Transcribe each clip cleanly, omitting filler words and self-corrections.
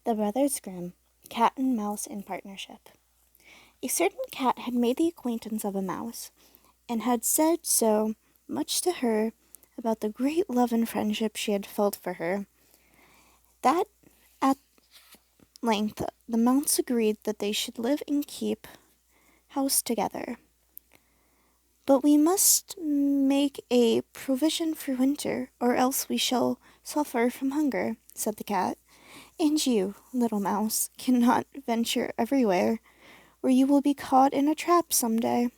The Brothers Grimm, Cat and Mouse in Partnership. A certain cat had made the acquaintance of a mouse, and had said so much to her about the great love and friendship she had felt for her, that at length the mouse agreed that they should live and keep house together. "But we must make a provision for winter, or else we shall suffer from hunger," said the cat. "And you, little mouse, cannot venture everywhere, or you will be caught in a trap some day."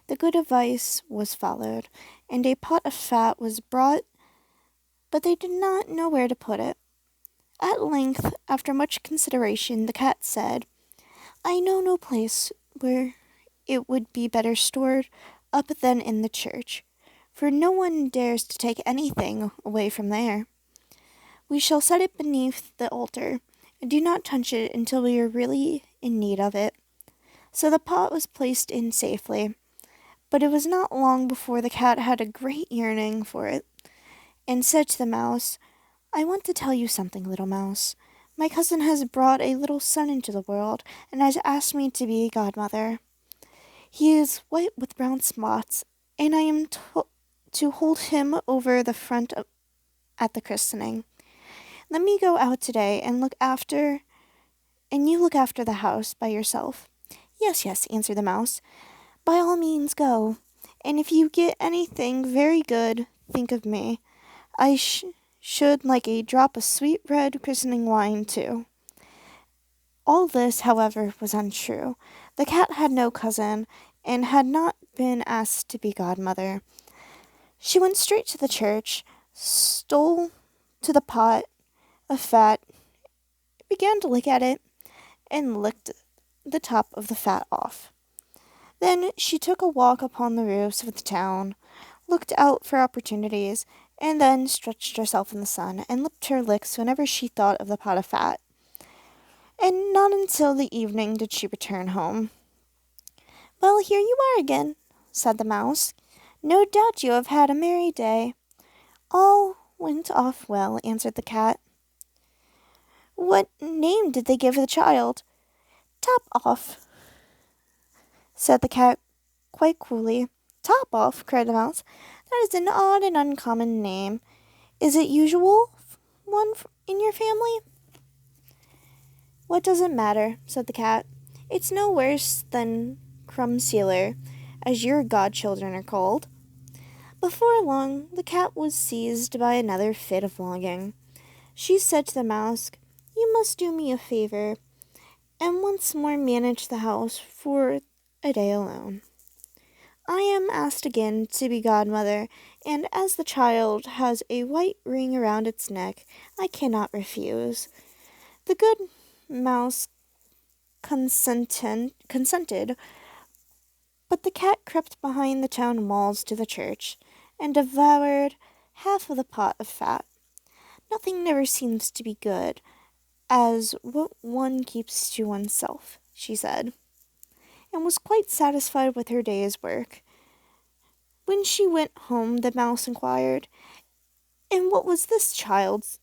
The good advice was followed, and a pot of fat was brought, but they did not know where to put it. At length, after much consideration, the cat said, "I know no place where it would be better stored up than in the church, for no one dares to take anything away from there. We shall set it beneath the altar, and do not touch it until we are really in need of it." So the pot was placed in safely, but it was not long before the cat had a great yearning for it, and said to the mouse, "I want to tell you something, little mouse. My cousin has brought a little son into the world, and has asked me to be godmother. He is white with brown spots, and I am to hold him over the front at the christening. Let me go out today and you look after the house by yourself." "Yes, yes," answered the mouse. "By all means go, and if you get anything very good, think of me. I should like a drop of sweet red christening wine, too." All this, however, was untrue. The cat had no cousin, and had not been asked to be godmother. She went straight to the church, stole to the pot of fat, began to look at it, and licked the top of the fat off. Then she took a walk upon the roofs of the town, looked out for opportunities, and then stretched herself in the sun, and licked her lips whenever she thought of the pot of fat. And not until the evening did she return home. "Well, here you are again," said the mouse. "No doubt you have had a merry day." "All went off well," answered the cat. "What name did they give the child?" "Top off," said the cat quite coolly. "Top off!" cried the mouse. "That is an odd and uncommon name. Is it usual one in your family?" "What does it matter?" said the cat. "It's no worse than Crumb Sealer, as your godchildren are called." Before long, the cat was seized by another fit of longing. She said to the mouse, "You must do me a favor, and once more manage the house for a day alone. I am asked again to be godmother, and as the child has a white ring around its neck, I cannot refuse." The good mouse consented, but the cat crept behind the town walls to the church, and devoured half of the pot of fat. "Nothing never seems to be good as what one keeps to oneself," she said, and was quite satisfied with her day's work. When she went home, the mouse inquired, "And what was this child's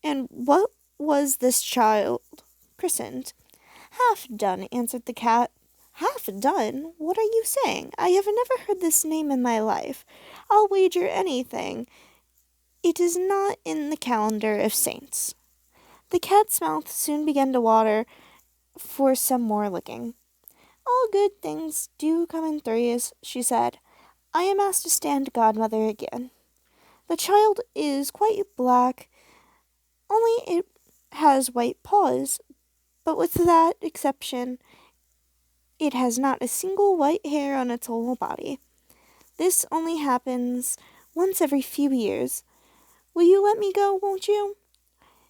and what was this child christened?" "Half done," answered the cat. "Half done? What are you saying? I have never heard this name in my life. I'll wager anything it is not in the calendar of saints." The cat's mouth soon began to water for some more licking. "All good things do come in threes," she said. "I am asked to stand godmother again. The child is quite black, only it has white paws, but with that exception it has not a single white hair on its whole body. This only happens once every few years. Will you let me go, won't you?"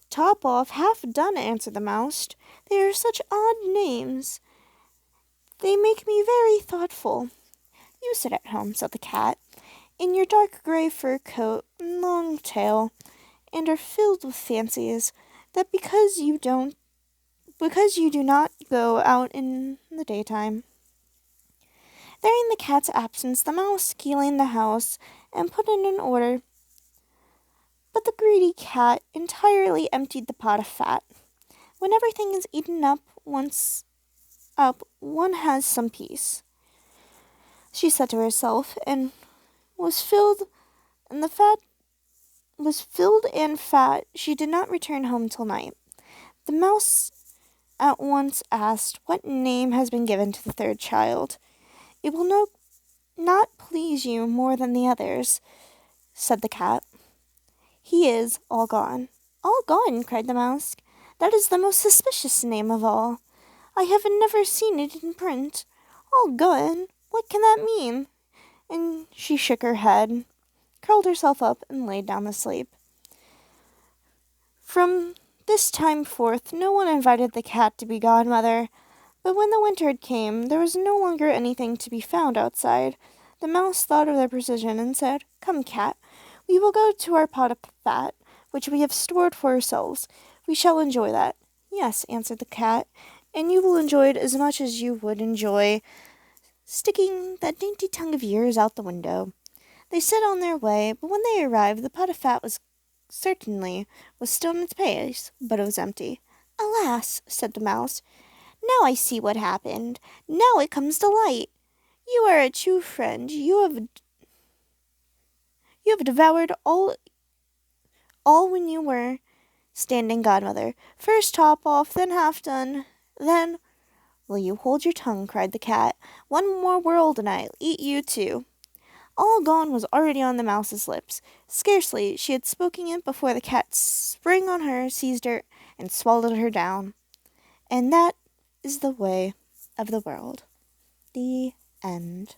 "Top off, half done," answered the mouse. "They are such odd names. They make me very thoughtful." "You sit at home," said the cat, "in your dark gray fur coat and long tail, and are filled with fancies that because you do not go out in the daytime." During the cat's absence, the mouse cleaned the house and put it in order, but the greedy cat entirely emptied the pot of fat. When everything is eaten up one has some peace, she said to herself, was filled and the fat was filled and fat. She did not return home till night. The mouse at once asked, "What name has been given to the third child?" "It will not please you more than the others," said the cat. "He is all gone." "All gone!" cried the mouse. "That is the most suspicious name of all. I have never seen it in print. All gone! What can that mean?" And she shook her head, curled herself up, and lay down to sleep. From this time forth no one invited the cat to be godmother. But when the winter came, there was no longer anything to be found outside. The mouse thought of their precision and said, "Come, cat, we will go to our pot of fat, which we have stored for ourselves. We shall enjoy that." "Yes," answered the cat, "and you will enjoy it as much as you would enjoy sticking that dainty tongue of yours out the window." They set on their way, but when they arrived, the pot of fat was still in its place, but it was empty. "Alas," said the mouse, "now I see what happened. Now it comes to light. You are a true friend. You have devoured all when you were standing godmother. First top off, then half done, then—" "Will you hold your tongue?" cried the cat. "One more world and I'll eat you too." All gone was already on the mouse's lips. Scarcely she had spoken it before the cat sprang on her, seized her, and swallowed her down. And that is the way of the world. The end.